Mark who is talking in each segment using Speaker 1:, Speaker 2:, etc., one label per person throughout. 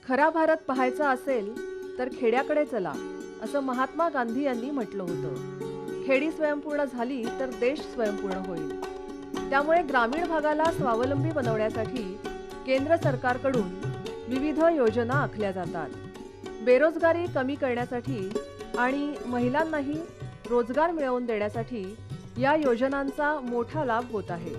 Speaker 1: खरा भारत पाहायचा असेल तर खेड्याकडे चला, असं महात्मा गांधी यांनी म्हटलं होतं. खेडी स्वयंपूर्ण झाली तर देश स्वयंपूर्ण होईल. त्यामुळे ग्रामीण भागाला स्वावलंबी बनवण्यासाठी केंद्र सरकारकडून विविध योजना आखल्या जातात. बेरोजगारी कमी करण्यासाठी आणि महिलांनाही रोजगार मिळवून देण्यासाठी या योजनांचा मोठा लाभ होत आहे.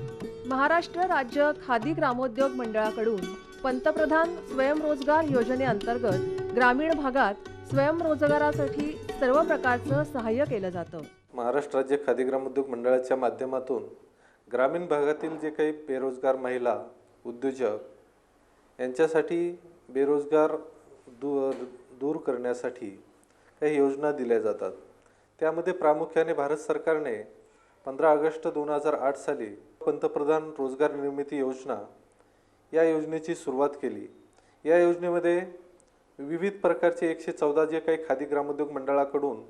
Speaker 1: महाराष्ट्र राज्य खादी ग्रामोद्योग मंडळाकडून पंतप्रधान स्वयंरोजगार योजनेअंतर्गत ग्रामीण भागात स्वयंरोजगारासाठी सर्व प्रकारचं सहाय्य केलं जातं.
Speaker 2: महाराष्ट्र राज्य खादी ग्रामोद्योग मंडळाच्या माध्यमातून ग्रामीण भागातील जे काही बेरोजगार महिला उद्योजक यांच्यासाठी बेरोजगार दूर करण्यासाठी काही योजना दिल्या जातात. त्यामध्ये प्रामुख्याने भारत सरकारने 15 ऑगस्ट 2008 साली पंतप्रधान रोजगार निर्मिती योजना या योजनेची सुरुवात केली. या योजनेमध्ये विविध प्रकारचे 114 जे काही खादी ग्रामोद्योग मंडळाकडून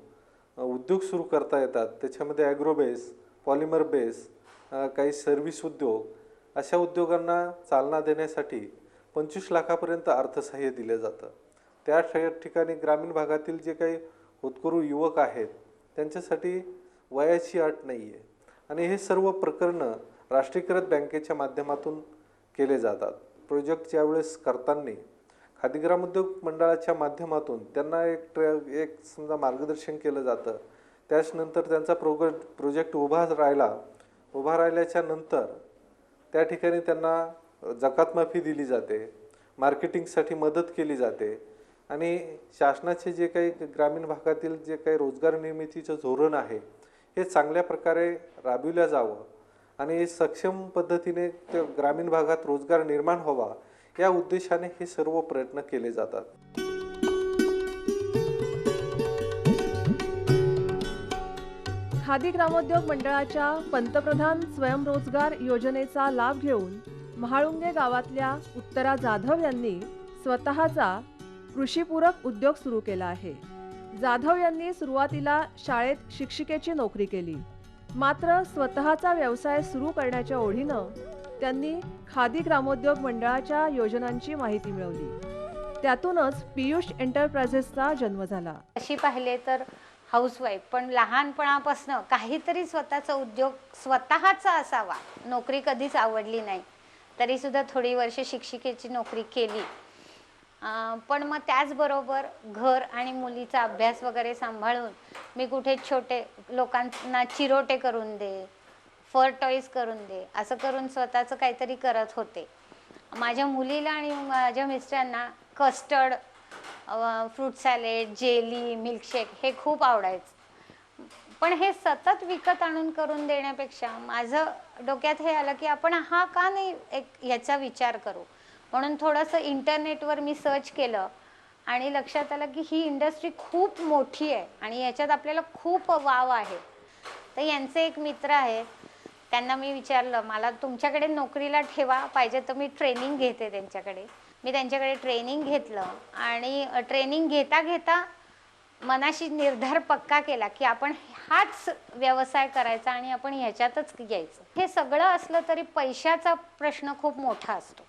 Speaker 2: उद्योग सुरू करता येतात. त्याच्यामध्ये ॲग्रोबेस, पॉलिमर बेस, काही सर्व्हिस उद्योग, अशा उद्योगांना चालना देण्यासाठी 25 लाखापर्यंत अर्थसहाय्य दिले जातं. त्या ठिकाणी ग्रामीण भागातील जे काही होतकरू युवक आहेत त्यांच्यासाठी वयाची अट नाही आहे आणि हे सर्व प्रकरणं राष्ट्रीयकृत बँकेच्या माध्यमातून केले जातात. प्रोजेक्ट ज्यावेळेस करताना खादी ग्रामोद्योग मंडळाच्या माध्यमातून त्यांना एक समजा मार्गदर्शन केलं जातं. त्याच्यानंतर त्यांचा प्रोजेक्ट उभा राहिल्याच्या नंतर त्या ठिकाणी त्यांना जकात माफी दिली जाते, मार्केटिंगसाठी मदत केली जाते आणि शासनाचे जे काही ग्रामीण भागातील जे काही रोजगार निर्मितीचं धोरण आहे हे चांगल्या प्रकारे राबविलं जावं आणि सक्षम पद्धतीने त्या ग्रामीण भागात रोजगार निर्माण व्हावा या उद्देशाने हे सर्व प्रयत्न केले जातात.
Speaker 1: खादी ग्रामोद्योग मंडळाच्या पंतप्रधान स्वयंरोजगार योजनेचा लाभ घेऊन महाळुंगे गावातल्या उत्तरा जाधव यांनी स्वतःचा कृषीपूरक उद्योग सुरू केला आहे. जाधव यांनी सुरुवातीला शाळेत शिक्षिकेची नोकरी केली. मात्र स्वतःचा व्यवसाय सुरू करण्याच्या ओढीनं त्यांनी खादी ग्रामोद्योग मंडळाच्या योजनांची माहिती मिळवली. त्यातूनच पीयूष एंटरप्राइजेसचा जन्म झाला.
Speaker 3: अशी पाहिले तर हाऊसवाईफ, पण लहानपणापासून काहीतरी स्वतःचा उद्योग स्वतःचा असावा. नोकरी कधीच आवडली नाही, तरी सुद्धा थोडी वर्ष शिक्षिकेची नोकरी केली. पण मग त्याचबरोबर घर आणि मुलीचा अभ्यास वगैरे सांभाळून मी कुठे छोटे लोकांना चिरोटे करून दे, फर टॉईज करून दे, असं करून स्वतःचं काहीतरी करत होते. माझ्या मुलीला आणि माझ्या मिस्टरांना custard, fruit salad, jelly, milkshake हे खूप आवडायचं. पण हे सतत विकत आणून करून देण्यापेक्षा माझं डोक्यात हे आलं की आपण हा का नाही एक याचा विचार करू. म्हणून थोडंसं इंटरनेटवर मी सर्च केलं आणि लक्षात आलं की ही इंडस्ट्री खूप मोठी आहे आणि याच्यात आपल्याला खूप वाव आहे. तर यांचे एक मित्र आहेत, त्यांना मी विचारलं मला तुमच्याकडे नोकरीला ठेवा, पाहिजे तर मी ट्रेनिंग घेते त्यांच्याकडे. मी त्यांच्याकडे ट्रेनिंग घेतलं आणि ट्रेनिंग घेता घेता मनाशी निर्धार पक्का केला की आपण हाच व्यवसाय करायचा आणि आपण ह्याच्यातच घ्यायचं. हे सगळं असलं तरी पैशाचा प्रश्न खूप मोठा असतो.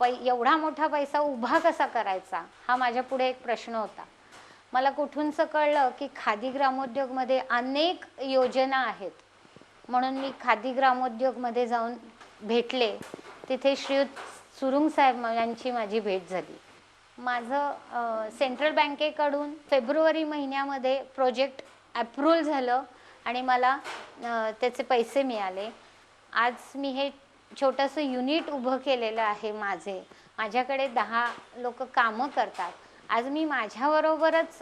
Speaker 3: एवढा मोठा पैसा उभा कसा करायचा हा माझ्या पुढे एक प्रश्न होता. मला कुठूनच कळलं की खादी ग्रामोद्योगमध्ये अनेक योजना आहेत. म्हणून मी खादी ग्रामोद्योगमध्ये जाऊन भेटले. तिथे श्रीयुत सुरुंग साहेब यांची माझी भेट झाली. माझं सेंट्रल बँकेकडून फेब्रुवारी महिन्यामध्ये प्रोजेक्ट अप्रूव्हल झालं आणि मला त्याचे पैसे मिळाले. आज मी हे छोटंसं युनिट उभं केलेलं आहे. माझ्याकडे 10 लोक कामं करतात. आज मी माझ्याबरोबरच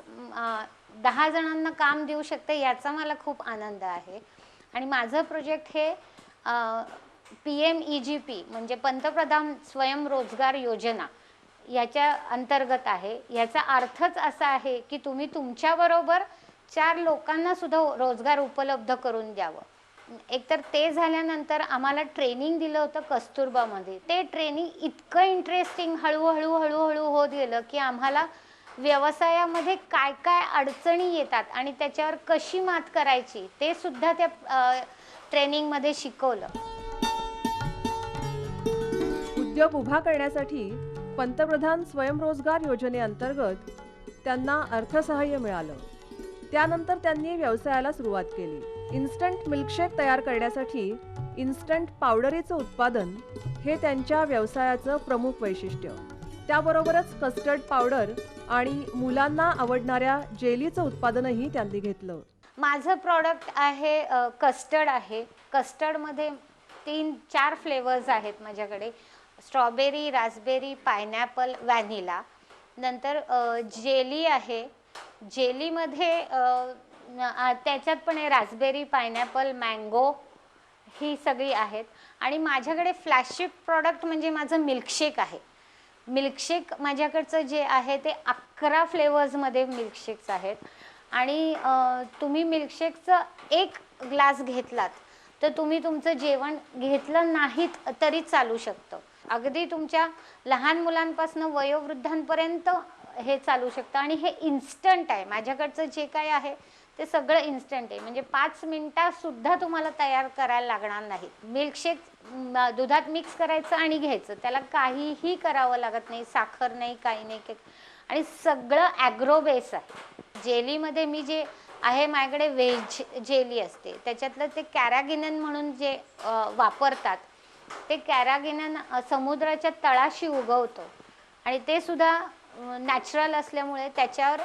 Speaker 3: 10 जणांना काम देऊ शकते, याचा मला खूप आनंद आहे. आणि माझं प्रोजेक्ट हे PMEGP म्हणजे पंतप्रधान स्वयंरोजगार योजना याच्या अंतर्गत आहे. याचा अर्थच असा आहे की तुम्ही तुमच्याबरोबर 4 लोकांना सुद्धा रोजगार उपलब्ध करून द्यावं. एकतर ते झाल्यानंतर आम्हाला ट्रेनिंग दिलं होतं कस्तुरबामध्ये. ते ट्रेनिंग इतकं इंटरेस्टिंग हळूहळू होत गेलं की आम्हाला व्यवसायामध्ये काय काय अडचणी येतात आणि त्याच्यावर कशी मात करायची ते सुद्धा त्या ट्रेनिंगमध्ये शिकवलं.
Speaker 1: उद्योग उभा करण्यासाठी पंतप्रधान स्वयंरोजगार योजनेअंतर्गत त्यांना अर्थसहाय्य मिळालं. त्यानंतर त्यांनी व्यवसायाला सुरुवात केली. इन्स्टंट मिल्कशेक तयार करण्यासाठी इन्स्टंट पावडरीचं उत्पादन हे त्यांच्या व्यवसायाचं प्रमुख वैशिष्ट्य. त्याबरोबरच कस्टर्ड पावडर आणि मुलांना आवडणाऱ्या जेलीचं उत्पादनही त्यांनी घेतलं.
Speaker 3: माझं प्रॉडक्ट आहे कस्टर्ड आहे. कस्टर्डमध्ये 3-4 फ्लेवर्स आहेत माझ्याकडे. Strawberry, raspberry, pineapple, vanilla. नंतर जेली आहे. जेलीमध्ये त्याच्यात पण आहे रास्बेरी, पायनॅपल, मँगो ही सगळी आहेत. आणि माझ्याकडे फ्लॅगशिप प्रॉडक्ट म्हणजे माझं मिल्कशेक आहे. मिल्कशेक माझ्याकडचं जे आहे ते 11 फ्लेवर्समध्ये मिल्कशेक्स आहेत. आणि तुम्ही मिल्कशेकचं 1 ग्लास घेतलात तर तुम्ही तुमचं जेवण घेतलं नाहीत तरी चालू शकतं. अगदी तुमच्या लहान मुलांपासून वयोवृद्धांपर्यंत हे चालू शकतं. आणि हे इन्स्टंट आहे. माझ्याकडचं जे काय आहे ते सगळं इन्स्टंट आहे. म्हणजे 5 मिनिटात सुद्धा तुम्हाला तयार करायला लागणार नाही. मिल्कशेक दुधात मिक्स करायचं आणि घ्यायचं. त्याला काहीही करावं लागत नाही. साखर नाही, काही नाही. आणि सगळं ॲग्रो बेस आहे. जेलीमध्ये मी जे आहे माझ्याकडे व्हेज जेली असते. त्याच्यातलं ते कॅरागिनन म्हणून जे वापरतात ते कॅरागिनन समुद्राच्या तळाशी उगवतं आणि ते सुद्धा नॅचरल असल्यामुळे त्याच्यावर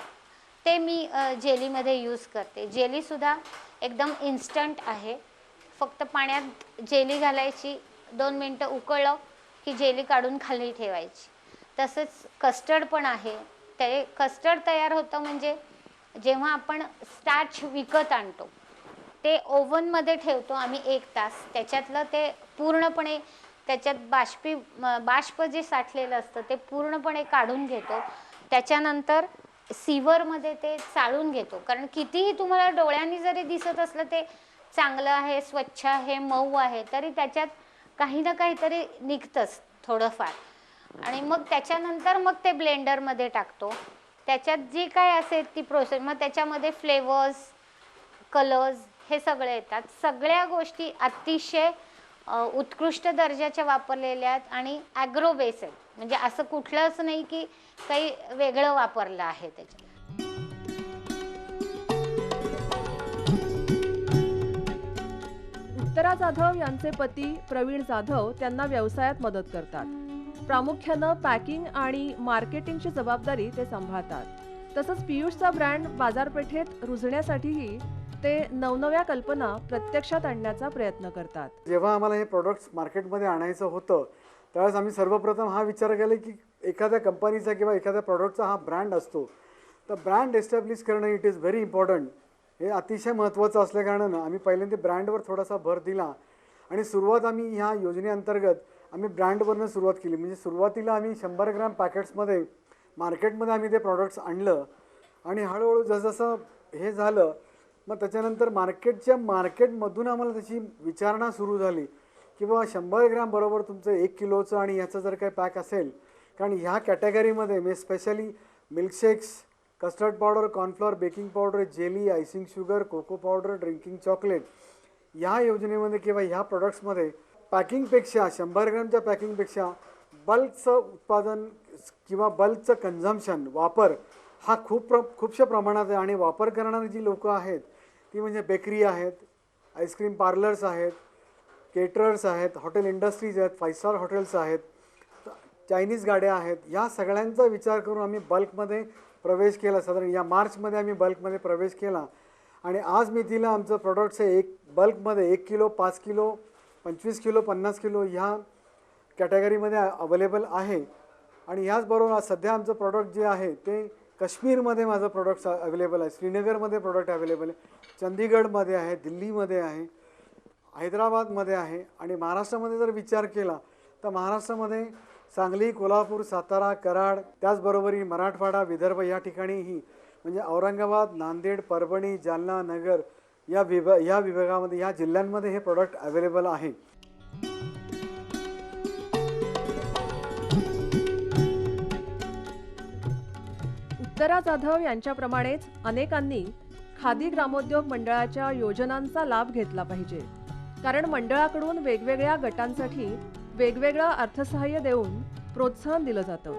Speaker 3: ते मी जेलीमध्ये यूज करते. जेलीसुद्धा एकदम इन्स्टंट आहे. फक्त पाण्यात जेली घालायची, 2 मिनटं उकळलं की जेली काढून खाली ठेवायची. तसंच कस्टर्ड पण आहे. ते कस्टर्ड तयार होतं म्हणजे जेव्हा आपण स्टार्च विकत आणतो ते ओव्हनमध्ये ठेवतो आम्ही 1 तास. त्याच्यातलं ते पूर्णपणे त्याच्यात बाष्प जे साठलेलं असतं ते पूर्णपणे काढून घेतो. त्याच्यानंतर सीवरमध्ये ते चाळून घेतो. कारण कितीही तुम्हाला डोळ्यांनी जरी दिसत असलं ते चांगलं आहे, स्वच्छ आहे, मऊ आहे, तरी त्याच्यात काही ना काहीतरी निघतंच थोडंफार. आणि मग त्याच्यानंतर मग ते ब्लेंडरमध्ये टाकतो. त्याच्यात जी काय असेल ती प्रोसेस, मग त्याच्यामध्ये फ्लेवर्स, कलर्स हे सगळे येतात. सगळ्या गोष्टी अतिशय उत्कृष्ट दर्जाच्या वापरलेल्या आहेत आणि ॲग्रो बेस आहेत. म्हणजे असं कुठलंच नाही की काही वेगळं वापरलं आहे त्याच्यात.
Speaker 1: उत्तरा जाधव यांचे पती प्रवीण जाधव त्यांना व्यवसायात मदत करतात. प्रामुख्यानं पॅकिंग आणि मार्केटिंगची जबाबदारी ते सांभाळतात. तसंच पियुषचा ब्रँड बाजारपेठेत रुजण्यासाठीही ते नवनव्या कल्पना प्रत्यक्षात आणण्याचा प्रयत्न करतात.
Speaker 4: जेव्हा आम्हाला हे प्रोडक्ट्स मार्केटमध्ये आणायचं होतं त्यावेळेस आम्ही सर्वप्रथम हा विचार केला की एखाद्या कंपनीचा किंवा एखाद्या प्रॉडक्टचा हा ब्रँड असतो तर ब्रँड एस्टॅब्लिश करणं इट इज व्हेरी इम्पॉर्टंट. हे अतिशय महत्त्वाचं असल्याकारणानं आम्ही पहिल्यांदा ब्रँडवर थोडासा भर दिला आणि सुरुवात आम्ही ह्या योजनेअंतर्गत आम्ही ब्रँडवरनं सुरुवात केली. म्हणजे सुरुवातीला आम्ही 100 ग्रॅम पॅकेट्समध्ये मार्केटमध्ये आम्ही ते प्रॉडक्ट्स आणलं आणि हळूहळू जसजसं हे झालं मग त्याच्यानंतर मार्केटमधून आम्हाला त्याची विचारणा सुरू झाली की बाबा 100 ग्रॅम बरोबर तुमचं 1 किलोचं आणि ह्याचं जर काही पॅक असेल, कारण ह्या कॅटेगरीमध्ये मी specially milkshakes, custard powder, cornflour, baking powder, jelly, icing sugar, cocoa powder, drinking chocolate ह्या योजनेमध्ये किंवा ह्या प्रोडक्ट्समध्ये पॅकिंगपेक्षा 100 ग्रॅमच्या पॅकिंगपेक्षा बल्कचं उत्पादन किंवा बल्कचं कन्झम्पशन वापर हा खूपशा प्रमाणात आहे. आणि वापर करणारी जी लोकं आहेत ती म्हणजे बेकरी आहेत, आईस्क्रीम पार्लर्स आहेत, केटरर्स आहेत, हॉटेल इंडस्ट्रीज आहेत, 5 स्टार हॉटेल्स आहेत, चायनीज गाड्या आहेत. या सगळ्यांचा विचार करून आम्ही बल्कमध्ये प्रवेश केला. साधारण या मार्चमध्ये आम्ही बल्कमध्ये प्रवेश केला आणि आज मितीला आमचं प्रोडक्ट्स हे बल्कमध्ये 1 किलो, 5 किलो, 25 किलो, 50 किलो ह्या कॅटेगरीमध्ये अवेलेबल आहे. आणि ह्याचबरोबर सध्या आमचं प्रॉडक्ट जे आहे ते काश्मीरमध्ये माझं प्रोडक्ट्स अवेलेबल आहे, श्रीनगरमध्ये प्रोडक्ट अवेलेबल आहे, चंदीगडमध्ये आहे, दिल्लीमध्ये आहे, हैदराबादमध्ये आहे. आणि महाराष्ट्रामध्ये जर विचार केला तर महाराष्ट्रामध्ये सांगली, कोल्हापूर, सातारा, कराड, त्याचबरोबरी मराठवाडा, विदर्भ या ठिकाणीही म्हणजे औरंगाबाद, नांदेड, परभणी, जालना, नगर या विभागामध्ये या जिल्ह्यांमध्ये हे प्रोडक्ट अवेलेबल आहे.
Speaker 1: उत्तरा जाधव यांच्याप्रमाणेच अनेकांनी खादी ग्रामोद्योग मंडळाच्या योजनांचा लाभ घेतला पाहिजे. कारण मंडळाकडून वेगवेगळ्या गटांसाठी वेगवेगळं अर्थसहाय्य देऊन प्रोत्साहन दिलं जातं.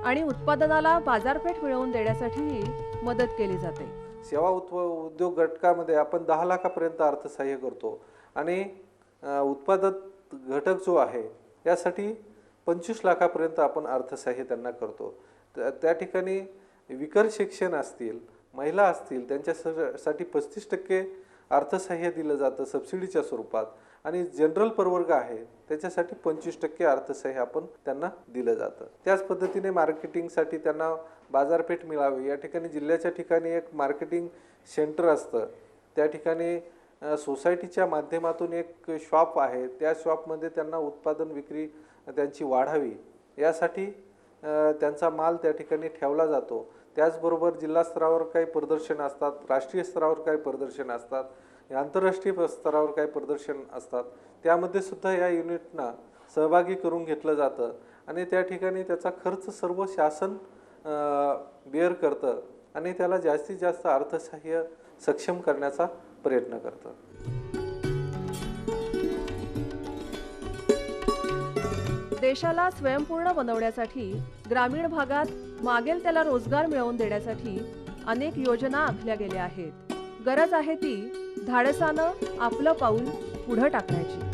Speaker 1: आणि उत्पादनाला बाजारपेठ मिळवून देण्यासाठीही मदत केली जाते.
Speaker 2: सेवा उद्योग घटकामध्ये आपण 10 लाखापर्यंत अर्थसहाय्य करतो आणि उत्पादक घटक जो आहे यासाठी 25 लाखापर्यंत आपण अर्थसहाय्य त्यांना करतो. त्या ठिकाणी विकर शिक्षण असतील, महिला असतील त्यांच्यासाठी 35% अर्थसहाय्य दिलं जातं सबसिडीच्या स्वरूपात आणि जनरल प्रवर्ग आहे त्याच्यासाठी 25% अर्थसहाय्य आपण त्यांना दिलं जातं. त्याच पद्धतीने मार्केटिंगसाठी त्यांना बाजारपेठ मिळावी या ठिकाणी जिल्ह्याच्या ठिकाणी एक मार्केटिंग सेंटर असतं. त्या ठिकाणी सोसायटीच्या माध्यमातून एक शॉप आहे, त्या शॉपमध्ये त्यांना उत्पादन विक्री त्यांची वाढावी यासाठी त्यांचा माल त्या ठिकाणी ठेवला जातो. त्याचबरोबर जिल्हा स्तरावर काही प्रदर्शन असतात, राष्ट्रीय स्तरावर काही प्रदर्शन असतात, आंतरराष्ट्रीय स्तरावर काही प्रदर्शन असतात. त्यामध्ये सुद्धा या युनिटना सहभागी करून घेतलं जातं आणि त्या ठिकाणी त्याचा खर्च सर्व शासन बेअर करतं आणि त्याला जास्तीत जास्त अर्थसहाय्य सक्षम करण्याचा प्रयत्न करतं.
Speaker 1: देशाला स्वयंपूर्ण बनवण्यासाठी ग्रामीण भागात मागेल त्याला रोजगार मिळवून देण्यासाठी अनेक योजना आखल्या गेल्या आहेत. गरज आहे ती धाडसानं आपलं पाऊल पुढं टाकण्याची.